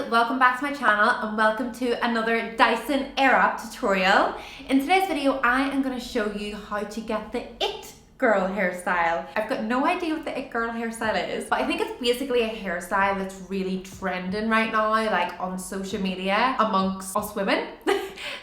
welcome back to my channel and welcome to another Dyson Airwrap tutorial. In today's video I am going to show you how to get the It Girl hairstyle. I've got no idea what the It Girl hairstyle is, but I think it's basically a hairstyle that's really trending right now, like on social media amongst us women.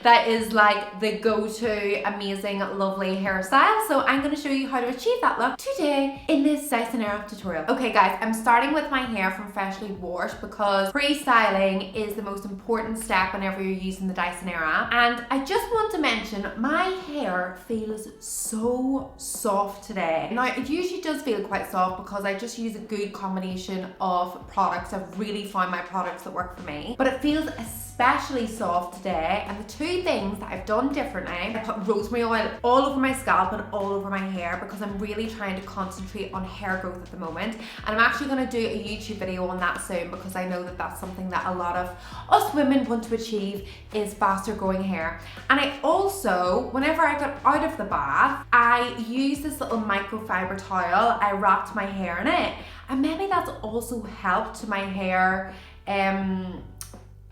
That is like the go-to amazing lovely hairstyle. So I'm going to show you how to achieve that look today in this Dyson Airwrap tutorial. Okay guys, I'm starting with my hair from freshly washed because pre-styling is the most important step whenever you're using the Dyson Airwrap. And I just want to mention my hair feels so soft today. Now it usually does feel quite soft because I just use a good combination of products. I've really found my products that work for me, but it feels especially soft today. And the two things that I've done differently, I put rosemary oil all over my scalp and all over my hair because I'm really trying to concentrate on hair growth at the moment. And I'm actually going to do a YouTube video on that soon because I know that that's something that a lot of us women want to achieve, is faster growing hair. And I also, whenever I got out of the bath, I used this little microfiber towel. I wrapped my hair in it, and maybe that's also helped my hair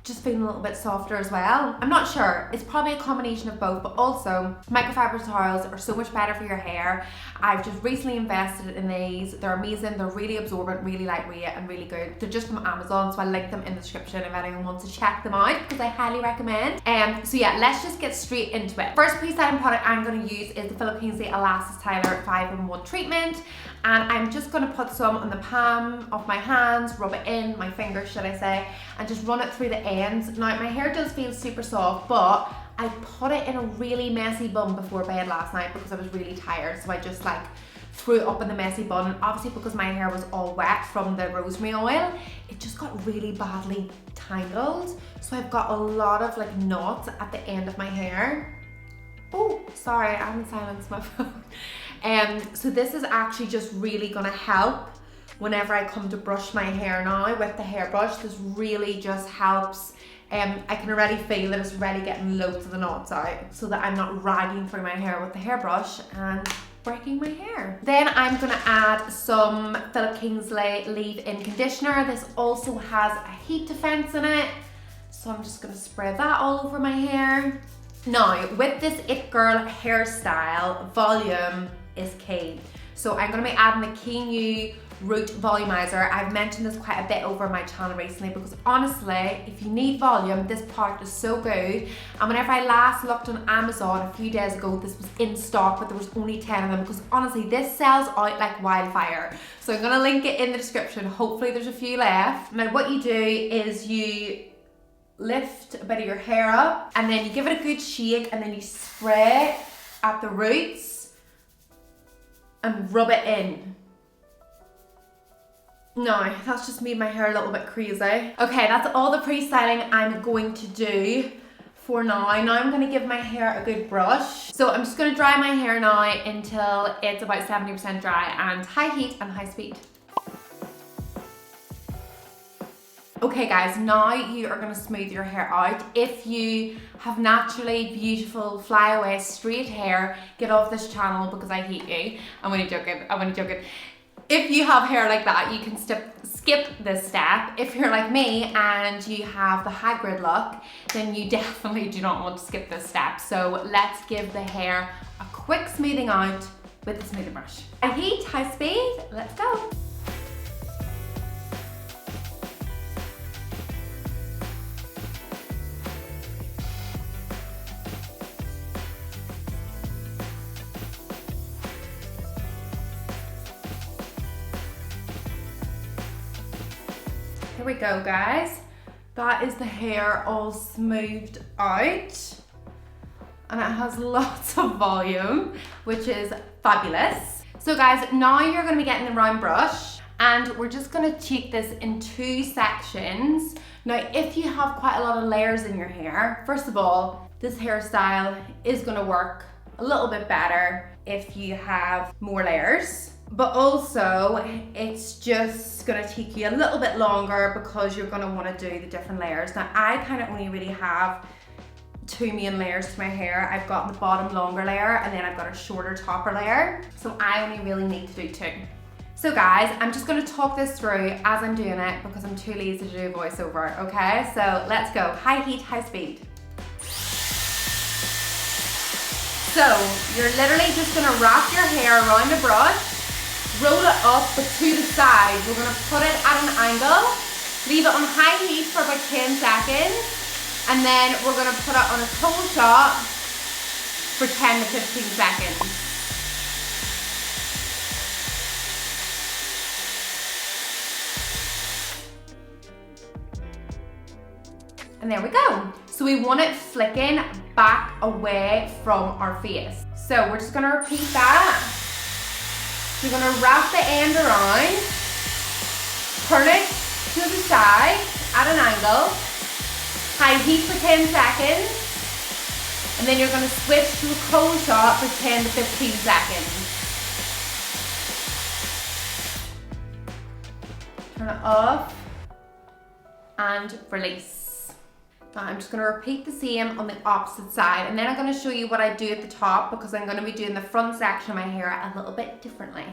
just feeling a little bit softer as well. I'm not sure, it's probably a combination of both, but also microfiber towels are so much better for your hair. I've just recently invested in these. They're amazing, they're really absorbent, really lightweight and really good. They're just from Amazon, so I'll link them in the description if anyone wants to check them out because I highly recommend. So yeah, let's just get straight into it. First pre-styling product I'm going to use is the Philippines Elastic Styler 5-in-1 treatment. And I'm just going to put some on the palm of my hands, rub it in, my fingers should I say, and just run it through the ends. Now my hair does feel super soft, but I put it in a really messy bun before bed last night because I was really tired, so I just like threw it up in the messy bun. And obviously because my hair was all wet from the rosemary oil, it just got really badly tangled. So I've got a lot of like knots at the end of my hair. Oh, sorry, I haven't silenced my phone. So this is actually just really gonna help whenever I come to brush my hair now with the hairbrush. This really just helps. I can already feel that it's already getting loads of the knots out so that I'm not ragging through my hair with the hairbrush and breaking my hair. Then I'm gonna add some Philip Kingsley leave-in conditioner. This also has a heat defense in it, so I'm just gonna spray that all over my hair. Now, with this It Girl hairstyle, volume is key. So I'm going to be adding the Key New Root Volumizer. I've mentioned this quite a bit over my channel recently because honestly, if you need volume, this product is so good. And whenever I last looked on Amazon a few days ago, this was in stock, but there was only 10 of them because honestly, this sells out like wildfire. So I'm going to link it in the description. Hopefully there's a few left. Now what you do is you lift a bit of your hair up and then you give it a good shake and then you spray at the roots and rub it in. No, that's just made my hair a little bit crazy. Okay, that's all the pre-styling I'm going to do for now. Now I'm going to give my hair a good brush. So I'm just going to dry my hair now until it's about 70% dry, and high heat and high speed. Okay guys, now you are going to smooth your hair out. If you have naturally beautiful, flyaway, straight hair, get off this channel because I hate you. I'm only joking, I'm only joking. If you have hair like that, you can skip this step. If you're like me and you have the Hagrid look, then you definitely do not want to skip this step. So let's give the hair a quick smoothing out with the smoothing brush. High heat, high speed, let's go. Here we go guys, that is the hair all smoothed out and it has lots of volume, which is fabulous. So guys, now you're going to be getting the round brush and we're just going to take this in two sections. Now if you have quite a lot of layers in your hair, first of all, this hairstyle is going to work a little bit better if you have more layers. But also, it's just gonna take you a little bit longer because you're gonna wanna do the different layers. Now, I kind of only really have two main layers to my hair. I've got the bottom longer layer and then I've got a shorter topper layer. So I only really need to do two. So guys, I'm just gonna talk this through as I'm doing it because I'm too lazy to do a voiceover, okay? So let's go. High heat, high speed. So you're literally just gonna wrap your hair around the brush, roll it up but to the side. We're gonna put it at an angle, leave it on high heat for about 10 seconds, and then we're gonna put it on a cold shot for 10 to 15 seconds. And there we go. So we want it flicking back away from our face. So we're just gonna repeat that. You're gonna wrap the end around, turn it to the side at an angle, high heat for 10 seconds, and then you're gonna switch to a cold shot for 10 to 15 seconds. Turn it off and release. Now I'm just going to repeat the same on the opposite side, and then I'm going to show you what I do at the top because I'm going to be doing the front section of my hair a little bit differently.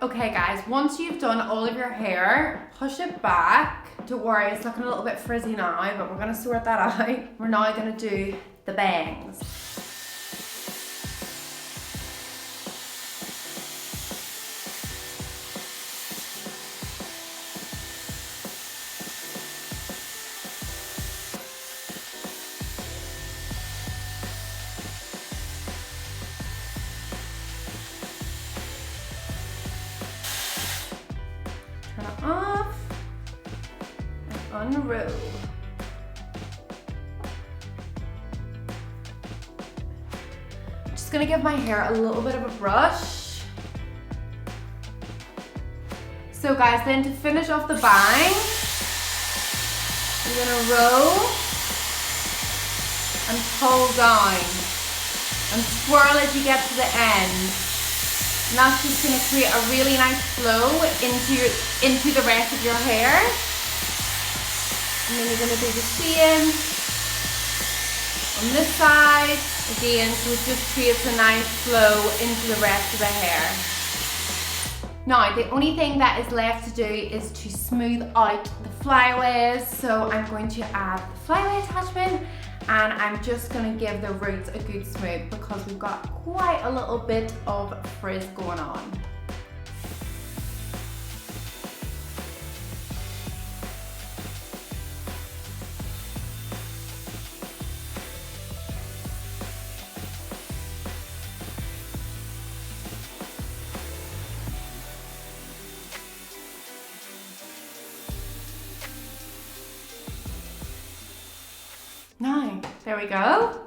Okay guys, once you've done all of your hair, push it back. Don't worry, it's looking a little bit frizzy now, but we're gonna sort that out. We're now gonna do the bangs. Turn it off and unroll. Just gonna give my hair a little bit of a brush. So guys, then to finish off the bang, you're gonna roll and pull down and swirl as you get to the end. And that's just going to create a really nice flow into the rest of your hair. And then you're going to do the same on this side again, so it just creates a nice flow into the rest of the hair. Now, the only thing that is left to do is to smooth out the flyaways. So I'm going to add the flyaway attachment, and I'm just going to give the roots a good smooth because we've got quite a little bit of frizz going on. Now, there we go.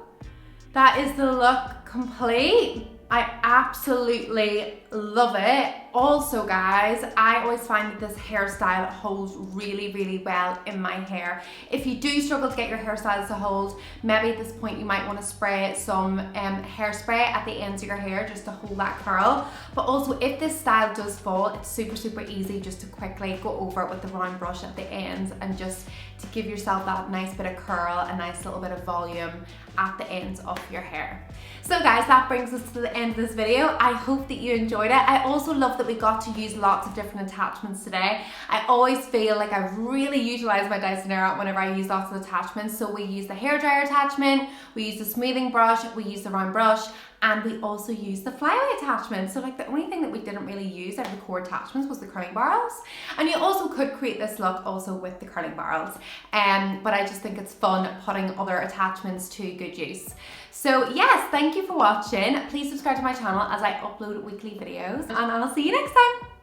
That is the look complete. I absolutely love it. Also guys, I always find that this hairstyle holds really, really well in my hair. If you do struggle to get your hairstyles to hold, maybe at this point you might want to spray some hairspray at the ends of your hair just to hold that curl. But also if this style does fall, it's super, super easy just to quickly go over it with the round brush at the ends and just to give yourself that nice bit of curl, a nice little bit of volume at the ends of your hair. So guys, that brings us to the end of this video. I hope that you enjoyed it. I also love that we got to use lots of different attachments today. I always feel like I've really utilized my Dyson Airwrap whenever I use lots of attachments. So we use the hairdryer attachment, we use the smoothing brush, we use the round brush, and we also use the flyaway attachment. So like the only thing that we didn't really use out of the core attachments was the curling barrels. And you also could create this look also with the curling barrels. But I just think it's fun putting other attachments to good use. So yes, thank you for watching. Please subscribe to my channel as I upload weekly videos, and I'll see you next time.